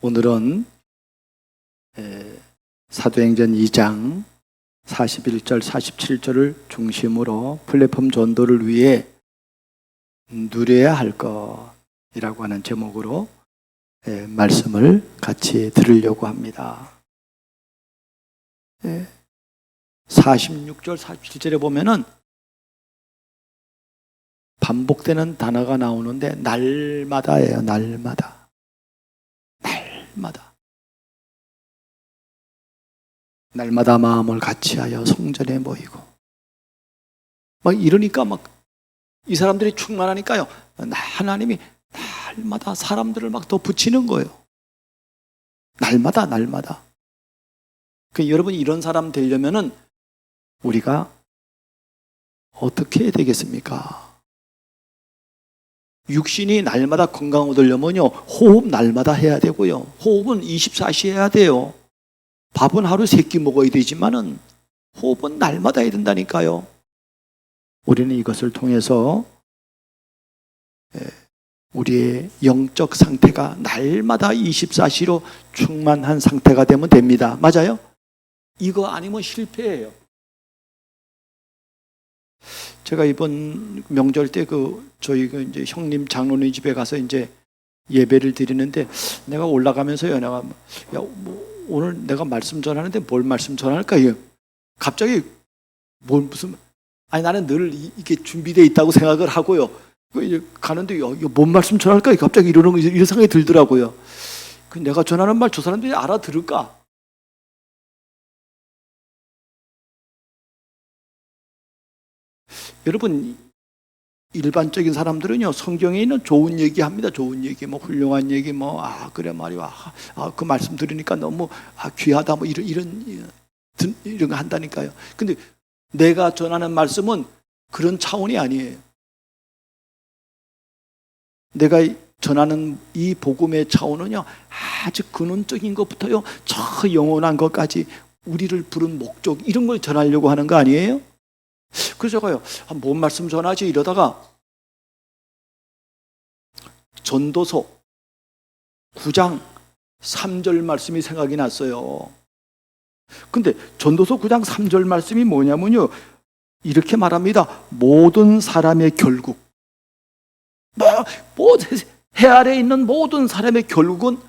오늘은 사도행전 2장 41절 47절을 중심으로 플랫폼 전도를 위해 누려야 할 것이라고 하는 제목으로 말씀을 같이 들으려고 합니다. 46절 47절에 보면은 반복되는 단어가 나오는데 날마다예요. 날마다 마음을 같이하여 성전에 모이고 막 이러니까 막 이 사람들이 충만하니까요, 하나님이 날마다 사람들을 막 더 붙이는 거예요. 날마다 여러분, 이런 사람 되려면은 우리가 어떻게 해야 되겠습니까? 육신이 날마다 건강 얻으려면요, 호흡 날마다 해야 되고요, 호흡은 24시 해야 돼요. 밥은 하루 3끼 먹어야 되지만은 호흡은 날마다 해야 된다니까요. 우리는 이것을 통해서 우리의 영적 상태가 날마다 24시로 충만한 상태가 되면 됩니다. 맞아요? 이거 아니면 실패예요. 제가 이번 명절 때 저희 이제 형님 장로님 집에 가서 이제 예배를 드리는데, 내가 올라가면서요, 오늘 내가 말씀 전하는데 뭘 말씀 전할까요? 갑자기 나는 늘 이게 준비되어 있다고 생각을 하고요. 이제 가는데 이거 뭔 말씀 전할까? 갑자기 이런 생각이 들더라고요. 내가 전하는 말 저 사람들이 알아들을까? 여러분, 일반적인 사람들은요, 성경에 있는 좋은 얘기 합니다. 좋은 얘기, 훌륭한 얘기, 그래 말이야, 그 말씀 들으니까 너무 귀하다, 이런 거 한다니까요. 근데 내가 전하는 말씀은 그런 차원이 아니에요. 내가 전하는 이 복음의 차원은요, 아주 근원적인 것부터요, 저 영원한 것까지 우리를 부른 목적, 이런 걸 전하려고 하는 거 아니에요? 그래서 제가요, 뭔 말씀 전하지 이러다가 전도서 9장 3절 말씀이 생각이 났어요. 근데 전도서 9장 3절 말씀이 뭐냐면요, 이렇게 말합니다. 모든 사람의 결국, 해 아래에 있는 모든 사람의 결국은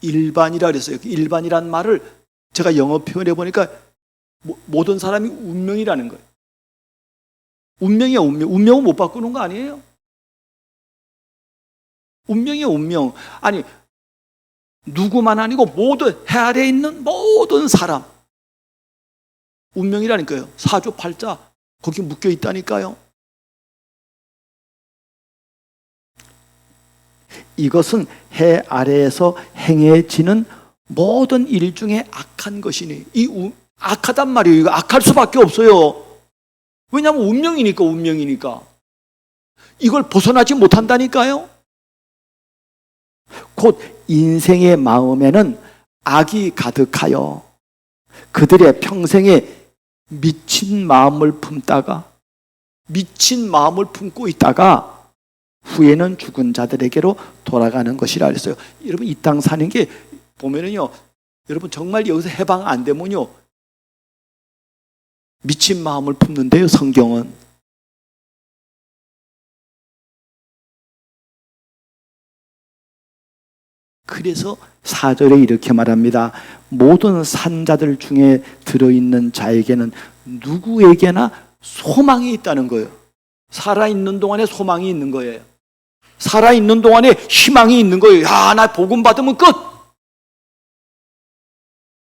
일반이라 그랬어요. 일반이란 말을 제가 영어 표현해 보니까 모든 사람이 운명이라는 거예요. 운명이야, 운명. 운명은 못 바꾸는 거 아니에요? 운명이야, 운명. 아니, 누구만 아니고 해 아래에 있는 모든 사람 운명이라니까요. 사주팔자 거기 묶여 있다니까요. 이것은 해 아래에서 행해지는 모든 일 중에 악한 것이니, 악하단 말이에요. 이거 악할 수밖에 없어요. 왜냐하면 운명이니까. 이걸 벗어나지 못한다니까요. 곧 인생의 마음에는 악이 가득하여 그들의 평생에 미친 마음을 품고 있다가 후에는 죽은 자들에게로 돌아가는 것이라 그랬어요. 여러분, 이 땅 사는 게 보면은요, 여러분 정말 여기서 해방 안 되면요, 미친 마음을 품는데요, 성경은. 그래서 4절에 이렇게 말합니다. 모든 산자들 중에 들어있는 자에게는 누구에게나 소망이 있다는 거예요. 살아있는 동안에 소망이 있는 거예요. 살아있는 동안에 희망이 있는 거예요. 나 복음 받으면 끝!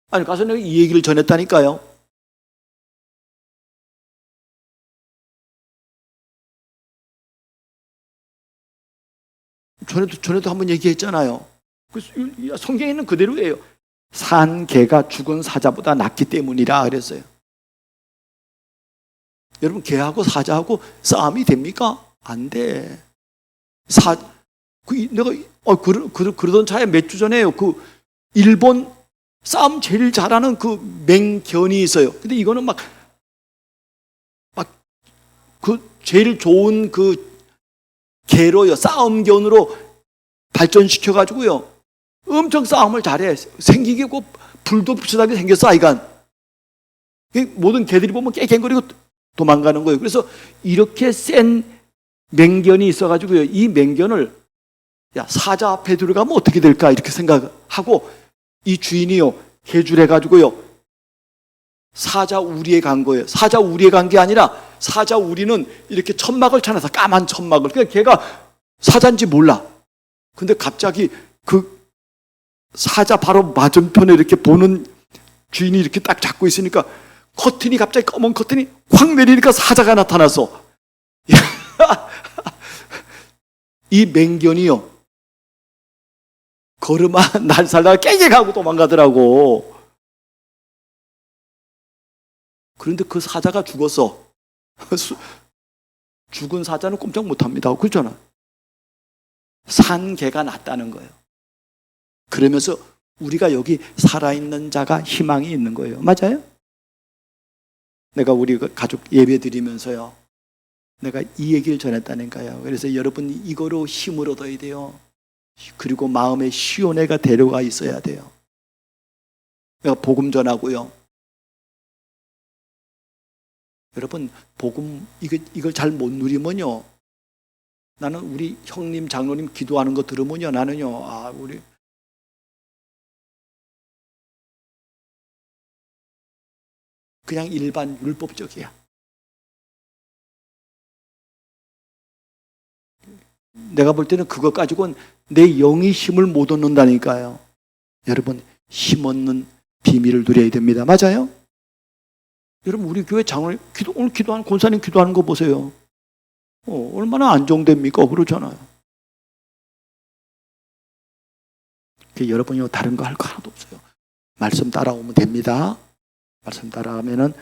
가서 내가 이 얘기를 전했다니까요. 전에도 한번 얘기했잖아요. 성경에 있는 그대로예요. 산 개가 죽은 사자보다 낫기 때문이라 그랬어요. 여러분, 개하고 사자하고 싸움이 됩니까? 안 돼. 내가 그러던 차에 몇 주 전에요, 일본 싸움 제일 잘하는 맹견이 있어요. 근데 이거는 제일 좋은 개로요, 싸움견으로 발전시켜가지고요, 엄청 싸움을 잘해. 생기게 고 불도 붙여다게 생겼어, 아이가. 모든 개들이 보면 깨갱거리고 도망가는 거예요. 그래서 이렇게 센 맹견이 있어가지고요, 이 맹견을 야, 사자 앞에 들어가면 어떻게 될까 이렇게 생각하고 이 주인이요, 개줄해가지고요 사자 우리에 간 거예요. 사자 우리에 간 게 아니라 사자 우리는 이렇게 천막을 쳐놔서, 까만 천막을. 그러니까 걔가 사자인지 몰라. 근데 갑자기 그 사자 바로 맞은편에 이렇게 보는 주인이 이렇게 딱 잡고 있으니까 커튼이, 갑자기 검은 커튼이 확 내리니까 사자가 나타나서 이 맹견이요, 걸음아 날 살다가 깨갱하고 도망가더라고. 그런데 그 사자가 죽었어. 죽은 사자는 꼼짝 못합니다. 그렇잖아. 산 개가 낫다는 거예요. 그러면서 우리가 여기 살아있는 자가 희망이 있는 거예요. 맞아요? 내가 우리 가족 예배 드리면서요, 내가 이 얘기를 전했다니까요. 그래서 여러분 이거로 힘을 얻어야 돼요. 그리고 마음에 시온애가 데려가 있어야 돼요. 내가 복음 전하고요, 여러분 복음 이걸 잘 못 누리면요, 나는 우리 형님 장로님 기도하는 거 들으면요, 나는요, 아 우리 그냥 일반 율법적이야. 내가 볼 때는 그것 가지고는 내 영이 힘을 못 얻는다니까요. 여러분 힘 얻는 비밀을 누려야 됩니다. 맞아요? 여러분 우리 교회 장로님 오늘 기도하는 권사님 기도하는 거 보세요. 얼마나 안정됩니까? 그러잖아요. 여러분이 다른 거 할 거 하나도 없어요. 말씀 따라오면 됩니다. 말씀 따라하면은,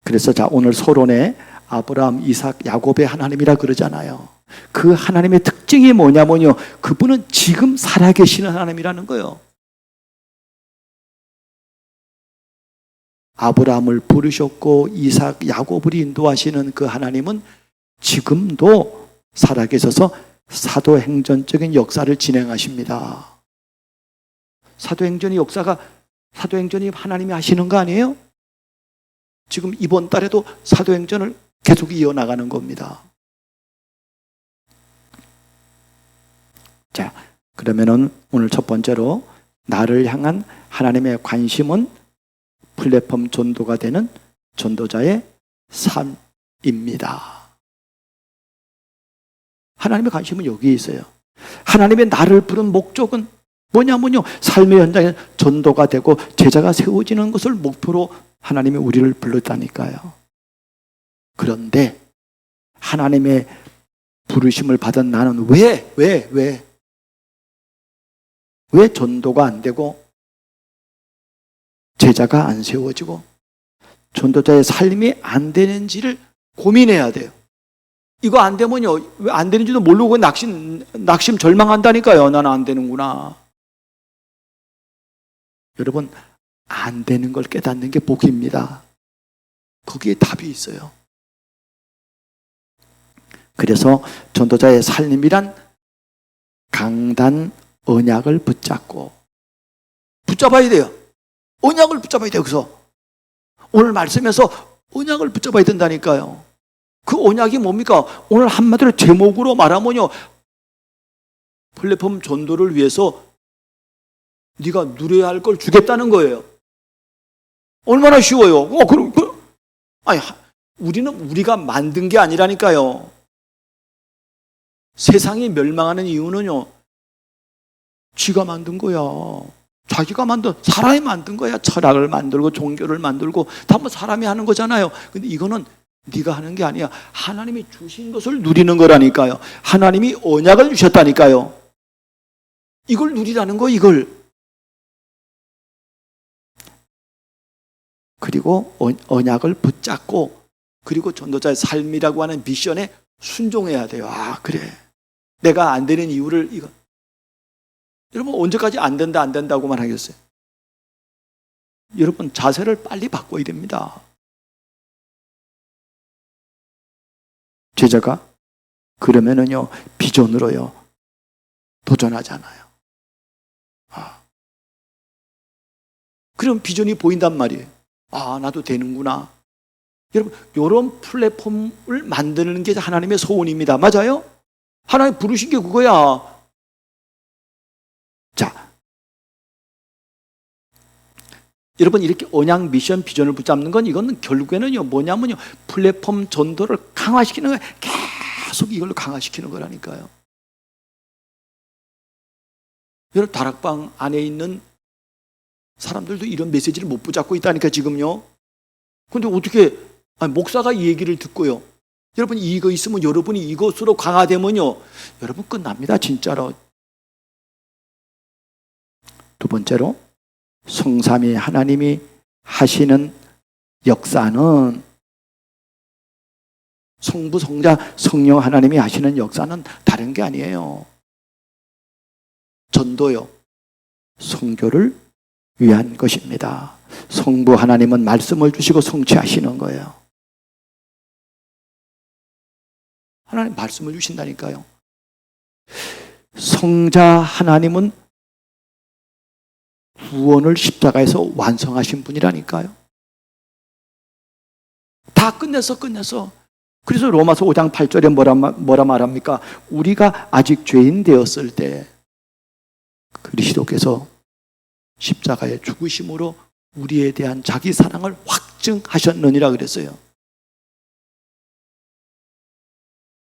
그래서 자 오늘 서론에 아브라함, 이삭, 야곱의 하나님이라 그러잖아요. 그 하나님의 특징이 뭐냐면요, 그분은 지금 살아계시는 하나님이라는 거예요. 아브라함을 부르셨고 이삭, 야곱을 인도하시는 그 하나님은 지금도 살아계셔서 사도행전적인 역사를 진행하십니다. 사도행전이 하나님이 하시는 거 아니에요? 지금 이번 달에도 사도행전을 계속 이어나가는 겁니다. 자, 그러면은 오늘 첫 번째로 나를 향한 하나님의 관심은 플랫폼 전도가 되는 전도자의 삶입니다. 하나님의 관심은 여기에 있어요. 하나님의 나를 부른 목적은 뭐냐면요, 삶의 현장에 전도가 되고 제자가 세워지는 것을 목표로 하나님이 우리를 불렀다니까요. 그런데 하나님의 부르심을 받은 나는 왜 전도가 안 되고 제자가 안 세워지고 전도자의 삶이 안 되는지를 고민해야 돼요. 이거 안 되면요, 왜 안 되는지도 모르고 낙심 절망한다니까요. 나는 안 되는구나. 여러분 안 되는 걸 깨닫는 게 복입니다. 거기에 답이 있어요. 그래서 전도자의 삶이란 강단 언약을 붙잡아야 돼요. 언약을 붙잡아야 돼요. 그래서 오늘 말씀에서 언약을 붙잡아야 된다니까요. 그 언약이 뭡니까? 오늘 한마디로 제목으로 말하면요, 플랫폼 전도를 위해서 네가 누려야 할 걸 주겠다는 거예요. 얼마나 쉬워요. 아니, 우리는 우리가 만든 게 아니라니까요. 세상이 멸망하는 이유는요, 지가 만든 거야. 자기가 사람이 만든 거야. 철학을 만들고 종교를 만들고 다 뭐 사람이 하는 거잖아요. 근데 이거는 네가 하는 게 아니야. 하나님이 주신 것을 누리는 거라니까요. 하나님이 언약을 주셨다니까요. 이걸 누리라는 거, 이걸. 그리고 언약을 붙잡고, 그리고 전도자의 삶이라고 하는 미션에 순종해야 돼요. 아, 그래. 내가 안 되는 이유를 이거. 여러분 언제까지 안 된다고만 하겠어요? 여러분 자세를 빨리 바꿔야 됩니다. 제자가 그러면은요, 비전으로요 도전하잖아요. 그럼 비전이 보인단 말이에요. 아, 나도 되는구나. 여러분, 이런 플랫폼을 만드는 게 하나님의 소원입니다. 맞아요? 하나님 부르신 게 그거야. 자, 여러분, 이렇게 언약, 미션, 비전을 붙잡는 건 이거는 결국에는요, 뭐냐면요, 플랫폼 전도를 강화시키는 거예요. 계속 이걸로 강화시키는 거라니까요. 여러분, 다락방 안에 있는 사람들도 이런 메시지를 못 붙잡고 있다니까, 지금요. 근데 어떻게, 목사가 이 얘기를 듣고요. 여러분, 이거 있으면 여러분이 이것으로 강화되면요, 여러분 끝납니다, 진짜로. 두 번째로, 성삼위 하나님이 하시는 역사는, 성부, 성자, 성령 하나님이 하시는 역사는 다른 게 아니에요. 전도요, 성교를 위한 것입니다. 성부 하나님은 말씀을 주시고 성취하시는 거예요. 하나님 말씀을 주신다니까요. 성자 하나님은 구원을 십자가에서 완성하신 분이라니까요. 다 끝냈어. 그래서 로마서 5장 8절에 뭐라 말합니까? 우리가 아직 죄인 되었을 때 그리스도께서 십자가의 죽으심으로 우리에 대한 자기 사랑을 확증하셨느니라 그랬어요.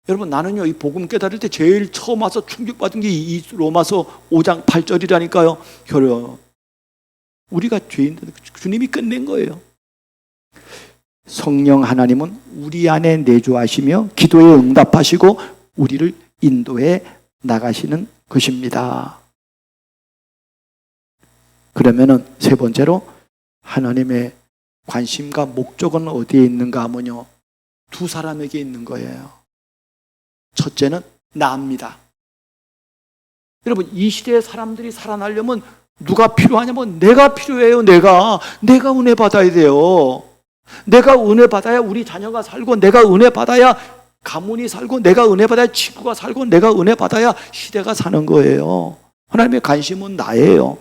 여러분, 나는요, 이 복음 깨달을 때 제일 처음 와서 충격받은 게 이 로마서 5장 8절이라니까요. 우리가 죄인들, 주님이 끝낸 거예요. 성령 하나님은 우리 안에 내주하시며 기도에 응답하시고 우리를 인도해 나가시는 것입니다. 그러면은 세 번째로 하나님의 관심과 목적은 어디에 있는가 하면요, 두 사람에게 있는 거예요. 첫째는 나입니다. 여러분, 이 시대의 사람들이 살아나려면 누가 필요하냐면 내가 필요해요. 내가 은혜 받아야 돼요. 내가 은혜 받아야 우리 자녀가 살고, 내가 은혜 받아야 가문이 살고, 내가 은혜 받아야 친구가 살고, 내가 은혜 받아야 시대가 사는 거예요. 하나님의 관심은 나예요.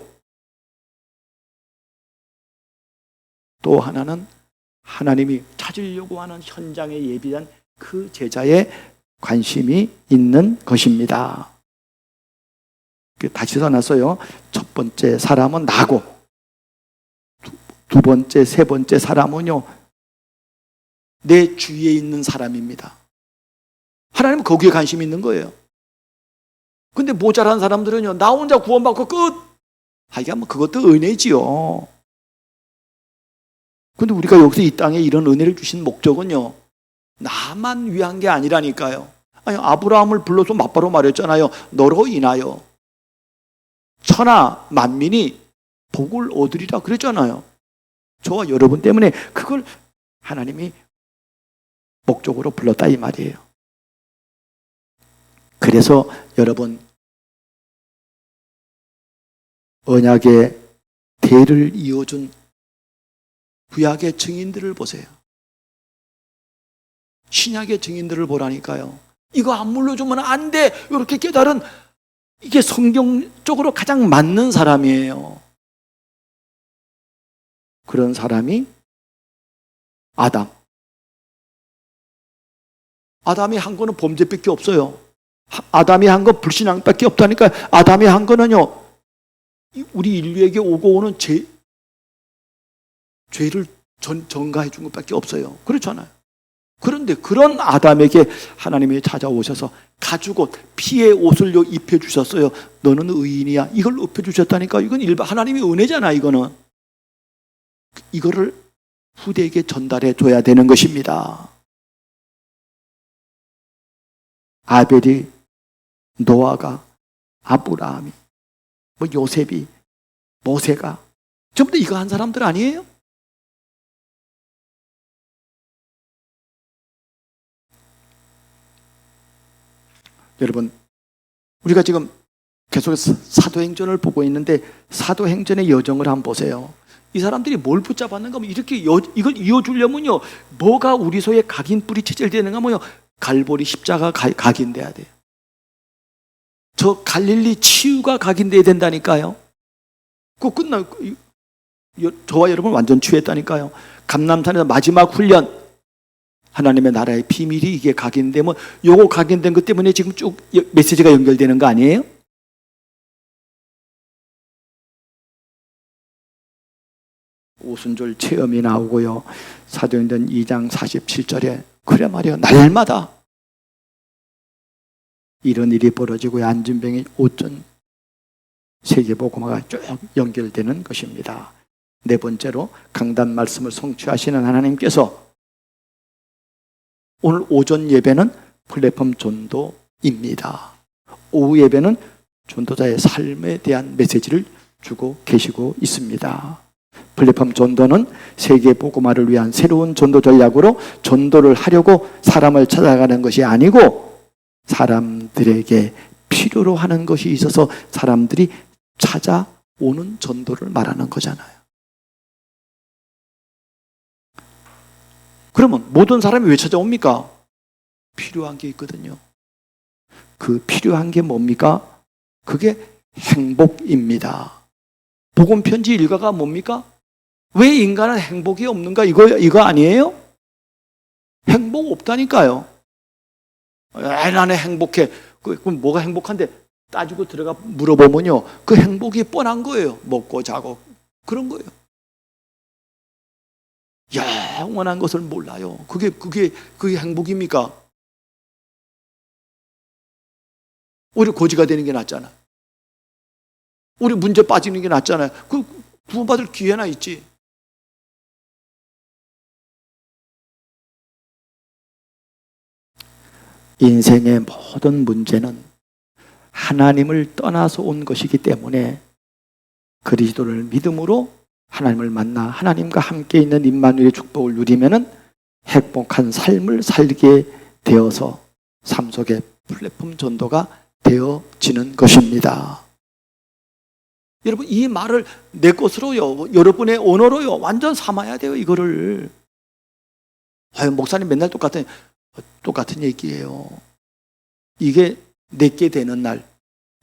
또 하나는 하나님이 찾으려고 하는 현장에 예비한 그 제자의 관심이 있는 것입니다. 다시 써놨어요. 첫 번째 사람은 나고, 두 번째, 세 번째 사람은요, 내 주위에 있는 사람입니다. 하나님은 거기에 관심이 있는 거예요. 근데 모자란 사람들은요, 나 혼자 구원받고 끝! 하여간 그것도 은혜지요. 근데 우리가 여기서 이 땅에 이런 은혜를 주신 목적은요, 나만 위한 게 아니라니까요. 아니, 아브라함을 불러서 맞바로 말했잖아요. 너로 인하여 천하 만민이 복을 얻으리라 그랬잖아요. 저와 여러분 때문에 그걸 하나님이 목적으로 불렀다 이 말이에요. 그래서 여러분, 언약의 대를 이어준 구약의 증인들을 보세요. 신약의 증인들을 보라니까요. 이거 안 물려주면 안 돼, 이렇게 깨달은, 이게 성경적으로 가장 맞는 사람이에요. 그런 사람이 아담이 한 거는 범죄밖에 없어요. 아담이 한 건 불신앙밖에 없다니까. 아담이 한 거는요, 우리 인류에게 오고 오는 죄를 전가해 준 것밖에 없어요. 그렇잖아요. 그런데 그런 아담에게 하나님이 찾아오셔서 가죽옷, 피의 옷을 입혀주셨어요. 너는 의인이야. 이걸 입혀주셨다니까. 이건 일반 하나님의 은혜잖아. 이거는. 이거를 후대에게 전달해 줘야 되는 것입니다. 아벨이, 노아가, 아브라함이, 요셉이, 모세가 전부 다 이거 한 사람들 아니에요? 여러분, 우리가 지금 계속해서 사도행전을 보고 있는데 사도행전의 여정을 한번 보세요. 이 사람들이 뭘 붙잡았는가 하면 이렇게 이걸 이어주려면요, 뭐가 우리 소에 각인뿔이 체질되는가 하면요, 갈보리 십자가 각인돼야 돼요. 저 갈릴리 치유가 각인돼야 된다니까요. 그거 끝나. 저와 여러분 완전 취했다니까요. 감람산에서 마지막 훈련, 하나님의 나라의 비밀이 이게 각인되면, 요거 각인된 것 때문에 지금 쭉 메시지가 연결되는 거 아니에요? 오순절 체험이 나오고요. 사도행전 2장 47절에 그래 말이야, 날마다 이런 일이 벌어지고요. 안진병이 5천 세계복음화가 쭉 연결되는 것입니다. 네 번째로, 강단 말씀을 성취하시는 하나님께서 오늘 오전 예배는 플랫폼 전도입니다. 오후 예배는 전도자의 삶에 대한 메시지를 주고 계시고 있습니다. 플랫폼 전도는 세계 복음화를 위한 새로운 전도 전략으로 전도를 하려고 사람을 찾아가는 것이 아니고, 사람들에게 필요로 하는 것이 있어서 사람들이 찾아오는 전도를 말하는 거잖아요. 그러면 모든 사람이 왜 찾아옵니까? 필요한 게 있거든요. 그 필요한 게 뭡니까? 그게 행복입니다. 복음 편지 일가가 뭡니까? 왜 인간은 행복이 없는가? 이거 아니에요? 행복 없다니까요. 나는 행복해. 그럼 뭐가 행복한데? 따지고 들어가 물어보면요, 그 행복이 뻔한 거예요. 먹고 자고 그런 거예요. 영원한 것을 몰라요. 그게 행복입니까? 오히려 고지가 되는 게 낫잖아. 우리 문제 빠지는 게 낫잖아요. 그 구원받을 기회나 있지. 인생의 모든 문제는 하나님을 떠나서 온 것이기 때문에 그리스도를 믿음으로 하나님을 만나 하나님과 함께 있는 임마누엘의 축복을 누리면은 행복한 삶을 살게 되어서 삶 속의 플랫폼 전도가 되어지는 것입니다. 여러분, 이 말을 내 것으로요, 여러분의 언어로요, 완전 삼아야 돼요. 이거를. 목사님 맨날 똑같은 얘기예요. 이게 내게 되는 날,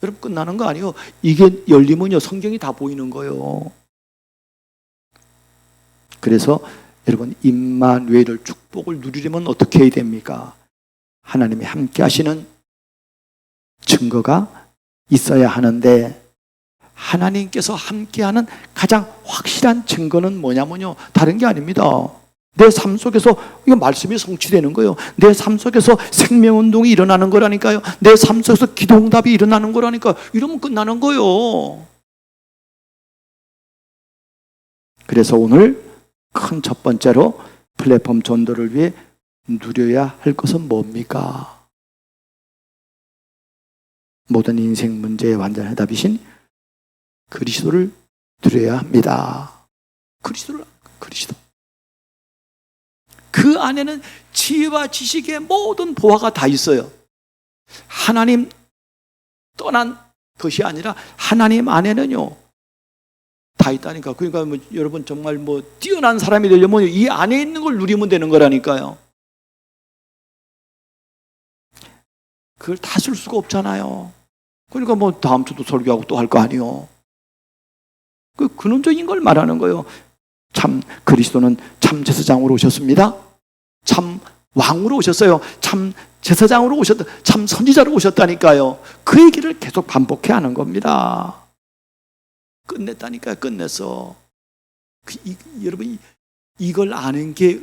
여러분 끝나는 거 아니에요. 이게 열리면요, 성경이 다 보이는 거예요. 그래서 여러분, 임마누엘의 축복을 누리려면 어떻게 해야 됩니까? 하나님이 함께 하시는 증거가 있어야 하는데, 하나님께서 함께하는 가장 확실한 증거는 뭐냐면요, 다른 게 아닙니다. 내 삶 속에서 이거 말씀이 성취되는 거예요. 내 삶 속에서 생명운동이 일어나는 거라니까요. 내 삶 속에서 기도응답이 일어나는 거라니까. 이러면 끝나는 거예요. 그래서 오늘 큰 첫 번째로 플랫폼 전도를 위해 누려야 할 것은 뭡니까? 모든 인생 문제의 완전한 해답이신 그리스도를 누려야 합니다. 그리스도. 그 안에는 지혜와 지식의 모든 보화가 다 있어요. 하나님 떠난 것이 아니라 하나님 안에는요, 다 있다니까. 그러니까 여러분 정말 뛰어난 사람이 되려면 이 안에 있는 걸 누리면 되는 거라니까요. 그걸 다 쓸 수가 없잖아요. 그러니까 다음 주도 설교하고 또 할 거 아니에요. 그 근원적인 걸 말하는 거예요. 참 그리스도는 참 제사장으로 오셨습니다. 참 왕으로 오셨어요. 참 제사장으로 오셨다. 참 선지자로 오셨다니까요. 그 얘기를 계속 반복해 하는 겁니다. 끝냈다니까요. 끝냈어. 여러분, 이걸 아는 게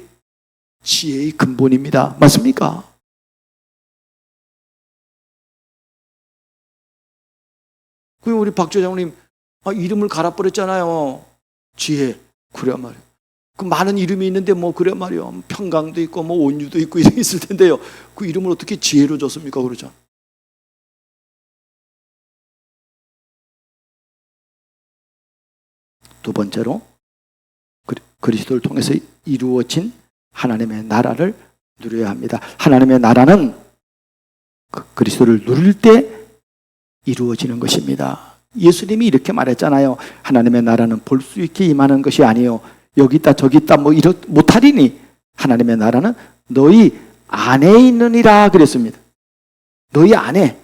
지혜의 근본입니다. 맞습니까? 그 우리 박 조장님 이름을 갈아버렸잖아요. 지혜. 그래 말이에요. 그 많은 이름이 있는데 그래 말이에요. 평강도 있고 온유도 있고 이런 게 있을 텐데요. 그 이름을 어떻게 지혜로 줬습니까? 그러죠. 두 번째로 그리스도를 통해서 이루어진 하나님의 나라를 누려야 합니다. 하나님의 나라는 그리스도를 누릴 때 이루어지는 것입니다. 예수님이 이렇게 말했잖아요. 하나님의 나라는 볼 수 있게 임하는 것이 아니요, 여기 있다 저기 있다 못하리니 하나님의 나라는 너희 안에 있느니라 그랬습니다. 너희 안에.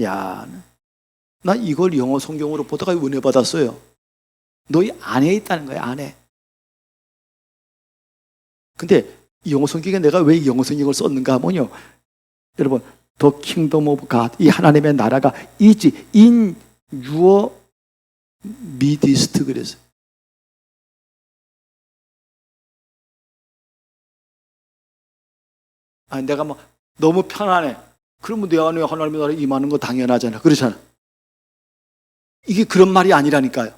야, 나 이걸 영어 성경으로 보다가 은혜 받았어요. 너희 안에 있다는 거야, 안에. 근데 이 영어 성경에 내가 왜 이 영어 성경을 썼는가 하면요, 여러분, The Kingdom of God, 이 하나님의 나라가 is in your midst 그랬어요. 아니, 내가 막 너무 편안해. 그러면 내 안에 하나님의 나라에 임하는 거 당연하잖아. 그렇잖아. 이게 그런 말이 아니라니까요.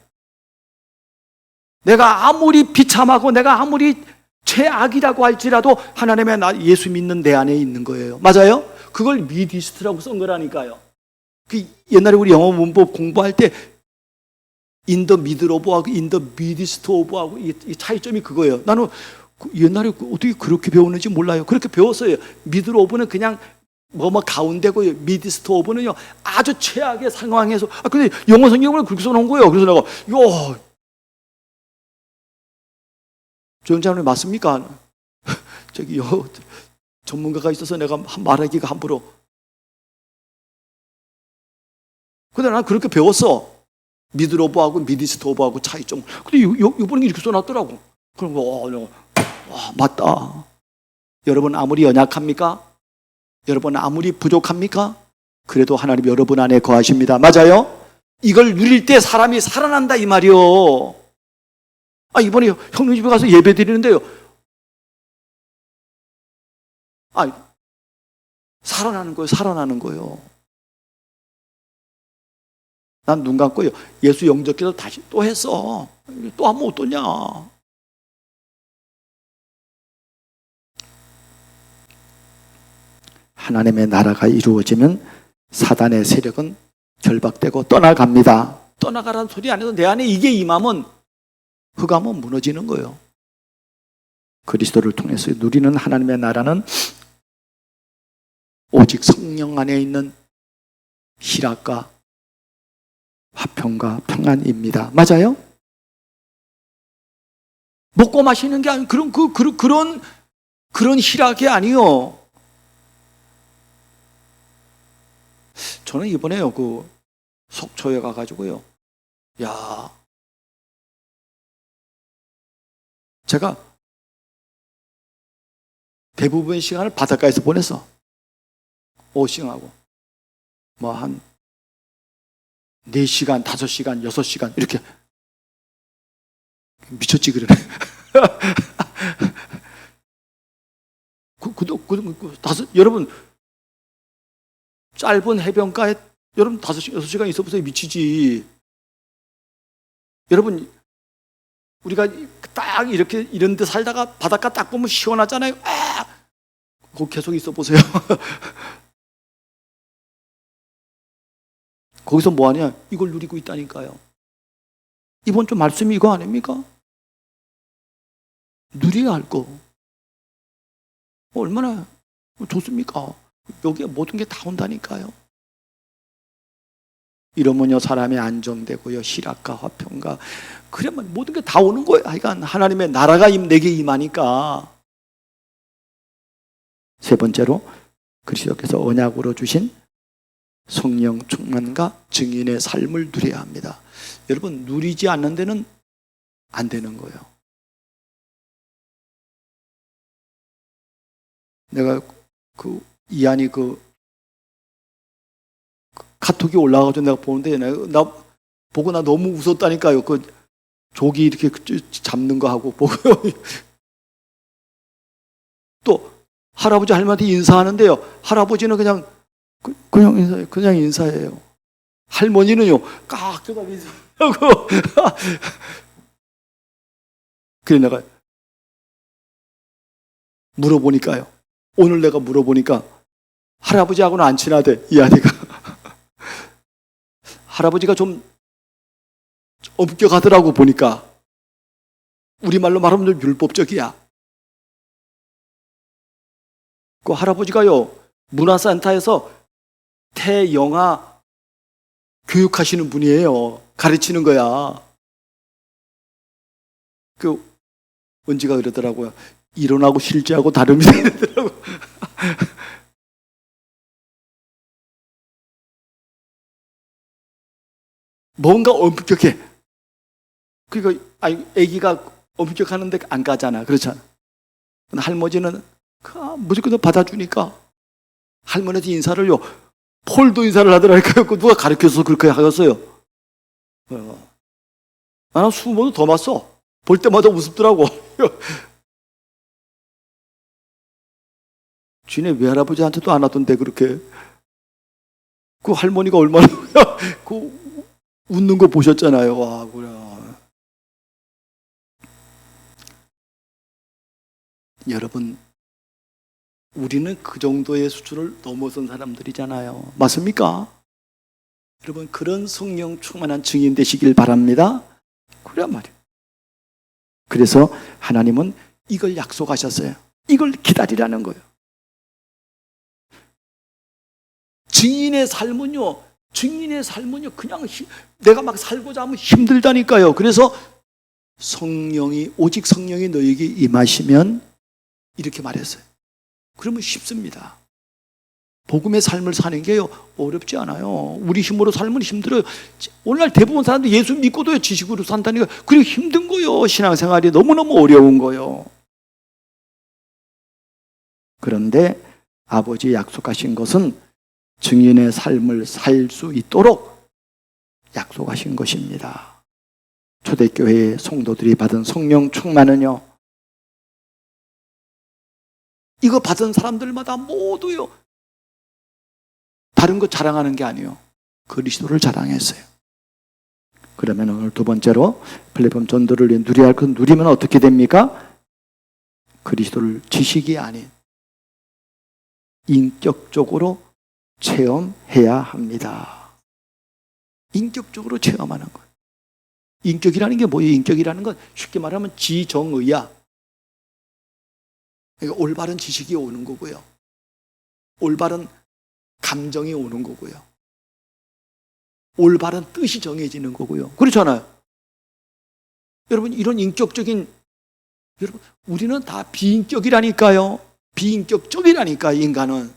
내가 아무리 비참하고 내가 아무리 최악이라고 할지라도 하나님의 예수 믿는 내 안에 있는 거예요. 맞아요? 그걸 미디스트라고 쓴 거라니까요. 그 옛날에 우리 영어 문법 공부할 때 in the middle of하고 in the midst of하고 이 차이점이 그거예요. 나는 옛날에 어떻게 그렇게 배웠는지 몰라요. 그렇게 배웠어요. middle of는 그냥 뭐 가운데고요. midst of는요 아주 최악의 상황에서. 근데 영어 성경을 그렇게 써놓은 거예요. 그래서 내가 조영자님 맞습니까? 저기 전문가가 있어서 내가 말하기가 함부로. 근데 난 그렇게 배웠어. 미들 오버하고 미디스트 오버하고 차이점. 근데 이번에 이렇게 써놨더라고. 그럼 내가 맞다. 여러분 아무리 연약합니까? 여러분 아무리 부족합니까? 그래도 하나님 여러분 안에 거하십니다. 맞아요? 이걸 누릴 때 사람이 살아난다 이 말이요. 이번에 형님 집에 가서 예배 드리는데요. 살아나는 거예요. 살아나는 거예요. 난 눈 감고요. 예수 영접기도 다시 또 했어. 또 하면 어떠냐. 하나님의 나라가 이루어지면 사단의 세력은 결박되고 떠나갑니다. 떠나가라는 소리 안에서 내 안에 이게 임하면 흑암은 무너지는 거예요. 그리스도를 통해서 누리는 하나님의 나라는 오직 성령 안에 있는 희락과 화평과 평안입니다. 맞아요? 먹고 마시는 게 아니고 그런 희락이 아니요. 저는 이번에요 속초에 가가지고요. 제가 대부분 시간을 바닷가에서 보냈어. 오싱하고 한 4시간, 5시간, 6시간 이렇게 미쳤지 그러네. 여러분 짧은 해변가에 여러분 5시간 있어보세요. 미치지. 여러분 우리가 딱 이렇게 이런 데 살다가 바닷가 딱 보면 시원하잖아요. 거기 계속 있어 보세요. 거기서 뭐 하냐? 이걸 누리고 있다니까요. 이번 주 말씀이 이거 아닙니까? 누려야 할 거. 얼마나 좋습니까? 여기에 모든 게 다 온다니까요. 이러면요 사람이 안정되고요 희락과 화평과 그러면 모든 게 다 오는 거예요. 하여간 하나님의 나라가 내게 임하니까. 세 번째로 그리스도께서 언약으로 주신 성령 충만과 증인의 삶을 누려야 합니다. 여러분 누리지 않는 데는 안 되는 거예요. 내가 이한이 카톡이 올라가가지고 내가 보는데 나 보고 나 너무 웃었다니까요. 조기 이렇게 잡는 거 하고 보고 또 할아버지 할머니한테 인사하는데요. 할아버지는 그냥 인사해요. 할머니는요 깍 인사하고 그래 내가 물어보니까요. 오늘 내가 물어보니까 할아버지하고는 안 친하대 이 아이가. 할아버지가 좀 엄격하더라고 보니까. 우리말로 말하면 좀 율법적이야. 그 할아버지가요 문화센터에서 태영아 교육하시는 분이에요. 가르치는 거야. 은지가 그러더라고요. 이론하고 실제하고 다릅니다 그러더라고. 뭔가 엄격해. 그러니까 아기가 엄격하는데 안 가잖아. 그렇잖아. 할머니는 무조건 받아주니까 할머니한테 인사를요, 폴도 인사를 하더라니까요. 누가 가르쳐서 그렇게 하겠어요. 나는 수모도 더 맞어. 볼 때마다 우습더라고. 지네 외할아버지한테도 안 하던데 그렇게. 그 할머니가 얼마나 그 웃는 거 보셨잖아요. 와, 그래. 여러분, 우리는 그 정도의 수준을 넘어선 사람들이잖아요. 맞습니까? 여러분, 그런 성령 충만한 증인 되시길 바랍니다. 그래 말이에요. 그래서 하나님은 이걸 약속하셨어요. 이걸 기다리라는 거예요. 증인의 삶은요 그냥 내가 막 살고자 하면 힘들다니까요. 그래서 오직 성령이 너에게 임하시면 이렇게 말했어요. 그러면 쉽습니다. 복음의 삶을 사는 게요 어렵지 않아요. 우리 힘으로 살면 힘들어요. 오늘날 대부분 사람들 예수 믿고도 지식으로 산다니까 그게 힘든 거예요. 신앙생활이 너무너무 어려운 거예요. 그런데 아버지 약속하신 것은 증인의 삶을 살 수 있도록 약속하신 것입니다. 초대교회의 성도들이 받은 성령 충만은요, 이거 받은 사람들마다 모두요 다른 거 자랑하는 게 아니에요. 그리스도를 자랑했어요. 그러면 오늘 두 번째로 플랫폼 전도를 누려야 할 것 누리면 어떻게 됩니까? 그리스도를 지식이 아닌 인격적으로 체험해야 합니다. 인격적으로 체험하는 거예요. 인격이라는 게 뭐예요? 인격이라는 건 쉽게 말하면 지정의야. 그러니까 올바른 지식이 오는 거고요. 올바른 감정이 오는 거고요. 올바른 뜻이 정해지는 거고요. 그렇잖아요. 여러분, 이런 인격적인, 여러분, 우리는 다 비인격이라니까요. 비인격적이라니까, 인간은.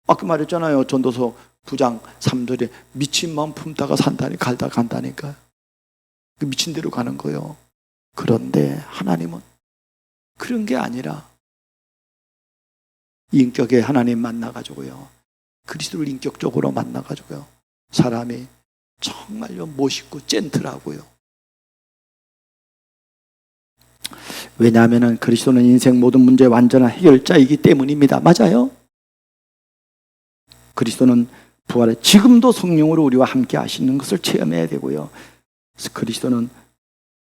아까 말했잖아요. 전도서 9장 3절에 미친 마음 품다가 갈다 간다니까요. 그 미친 대로 가는 거예요. 그런데 하나님은 그런 게 아니라 인격에 하나님 만나가지고요, 그리스도를 인격적으로 만나가지고요, 사람이 정말요 멋있고 젠틀하고요. 왜냐하면 그리스도는 인생 모든 문제의 완전한 해결자이기 때문입니다. 맞아요? 그리스도는 부활에 지금도 성령으로 우리와 함께 하시는 것을 체험해야 되고요. 그리스도는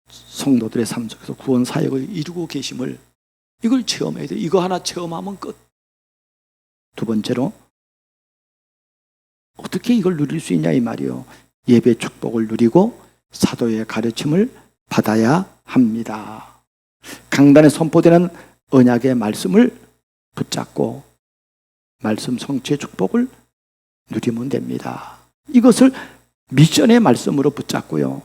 성도들의 삶 속에서 구원 사역을 이루고 계심을, 이걸 체험해야 돼요. 이거 하나 체험하면 끝. 두 번째로 어떻게 이걸 누릴 수 있냐 이 말이요. 예배 축복을 누리고 사도의 가르침을 받아야 합니다. 강단에 선포되는 언약의 말씀을 붙잡고 말씀 성취의 축복을 누리면 됩니다. 이것을 미션의 말씀으로 붙잡고요,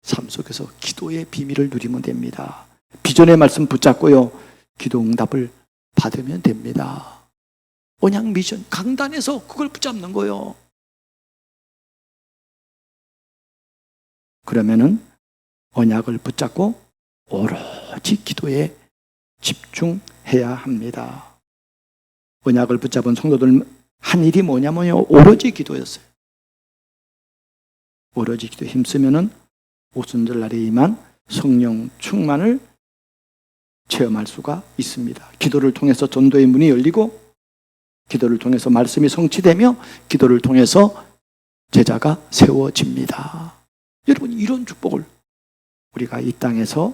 삶 속에서 기도의 비밀을 누리면 됩니다. 비전의 말씀 붙잡고요, 기도 응답을 받으면 됩니다. 언약 미션, 강단에서 그걸 붙잡는 거예요. 그러면은 언약을 붙잡고 오로지 기도에 집중해야 합니다. 언약을 붙잡은 성도들 한 일이 뭐냐면요, 오로지 기도였어요. 오로지 기도에 힘쓰면은 오순절 날에 임한 성령 충만을 체험할 수가 있습니다. 기도를 통해서 전도의 문이 열리고, 기도를 통해서 말씀이 성취되며, 기도를 통해서 제자가 세워집니다. 여러분, 이런 축복을 우리가 이 땅에서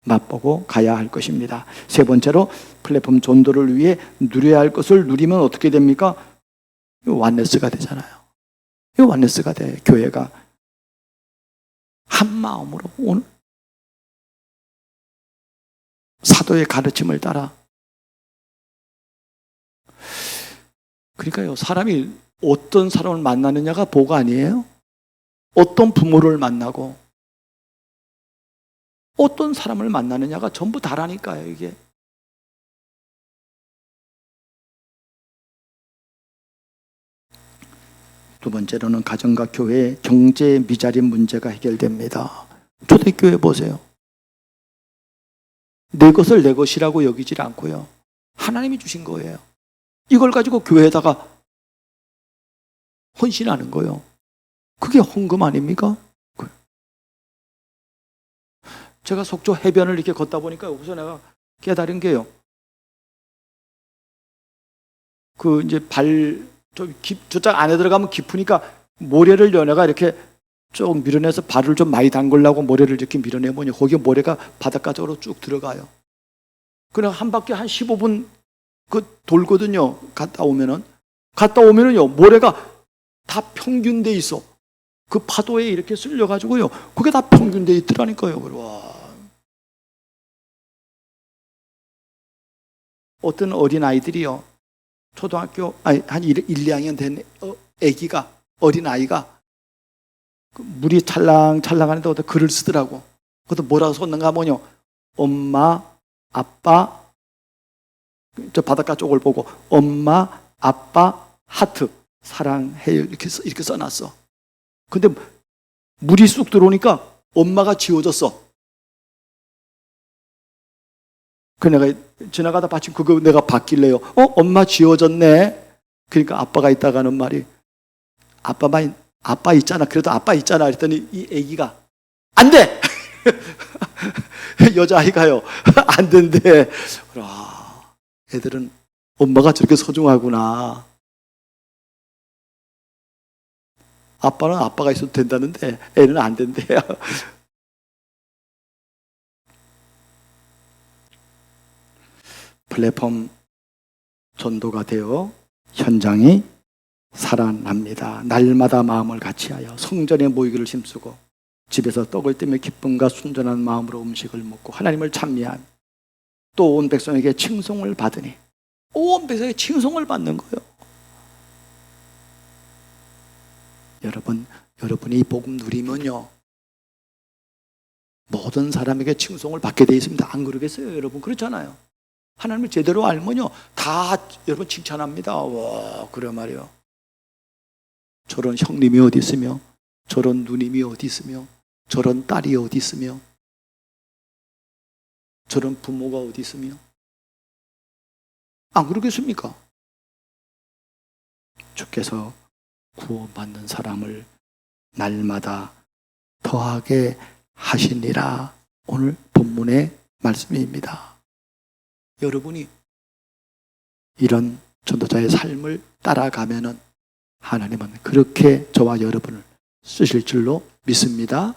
맛보고 가야 할 것입니다. 세 번째로 플랫폼 전도를 위해 누려야 할 것을 누리면 어떻게 됩니까? 완네스가 되잖아요. 이 완네스가 돼. 교회가 한 마음으로 오늘 사도의 가르침을 따라. 그러니까요, 사람이 어떤 사람을 만나느냐가 복 아니에요? 어떤 부모를 만나고 어떤 사람을 만나느냐가 전부 다라니까요, 이게. 두 번째로는 가정과 교회의 경제 미자립 문제가 해결됩니다. 초대교회 보세요. 내 것을 내 것이라고 여기질 않고요. 하나님이 주신 거예요. 이걸 가지고 교회에다가 헌신하는 거예요. 그게 헌금 아닙니까? 제가 속초 해변을 이렇게 걷다 보니까 여기서 내가 깨달은 게요. 그 이제 저쪽 안에 들어가면 깊으니까 모래를 연애가 이렇게 쭉 밀어내서 발을 좀 많이 담그려고 모래를 이렇게 밀어내보니 거기 모래가 바닷가쪽으로 쭉 들어가요. 그냥 한 바퀴 한 15분 돌거든요. 갔다 오면은요 모래가 다 평균돼 있어. 그 파도에 이렇게 쓸려가지고요. 그게 다 평균돼 있더라니까요. 와. 어떤 어린아이들이요. 초등학교, 한 1, 2학년 된 애기가, 어린아이가 물이 찰랑찰랑하는데 글을 쓰더라고. 그것도 뭐라고 썼는가 하면요. 엄마, 아빠, 저 바닷가 쪽을 보고 엄마, 아빠, 하트, 사랑해요. 이렇게 써놨어. 근데 물이 쑥 들어오니까 엄마가 지워졌어. 그 내가 지나가다 마침 그거 내가 봤길래요. 엄마 지워졌네. 그러니까 아빠가 있다가 하는 말이 아빠 있잖아. 그래도 아빠 있잖아. 그랬더니 이 애기가 안 돼! 여자아이가요. 안 된대. 와, 애들은 엄마가 저렇게 소중하구나. 아빠는 아빠가 있어도 된다는데 애는 안 된대요. 플랫폼 전도가 되어 현장이 살아납니다. 날마다 마음을 같이하여 성전에 모이기를 힘쓰고 집에서 떡을 떼며 기쁨과 순전한 마음으로 음식을 먹고 하나님을 찬미한 또 온 백성에게 칭송을 받으니 온 백성에게 칭송을 받는 거예요. 여러분이 이 복음 누리면요 모든 사람에게 칭송을 받게 되어 있습니다. 안 그러겠어요? 여러분 그렇잖아요. 하나님을 제대로 알면요 다 여러분 칭찬합니다. 와 그래 말이요. 저런 형님이 어디 있으며 저런 누님이 어디 있으며 저런 딸이 어디 있으며 저런 부모가 어디 있으며 안 그러겠습니까? 주께서 구원받는 사람을 날마다 더하게 하시니라. 오늘 본문의 말씀입니다. 여러분이 이런 전도자의 삶을 따라가면은 하나님은 그렇게 저와 여러분을 쓰실 줄로 믿습니다.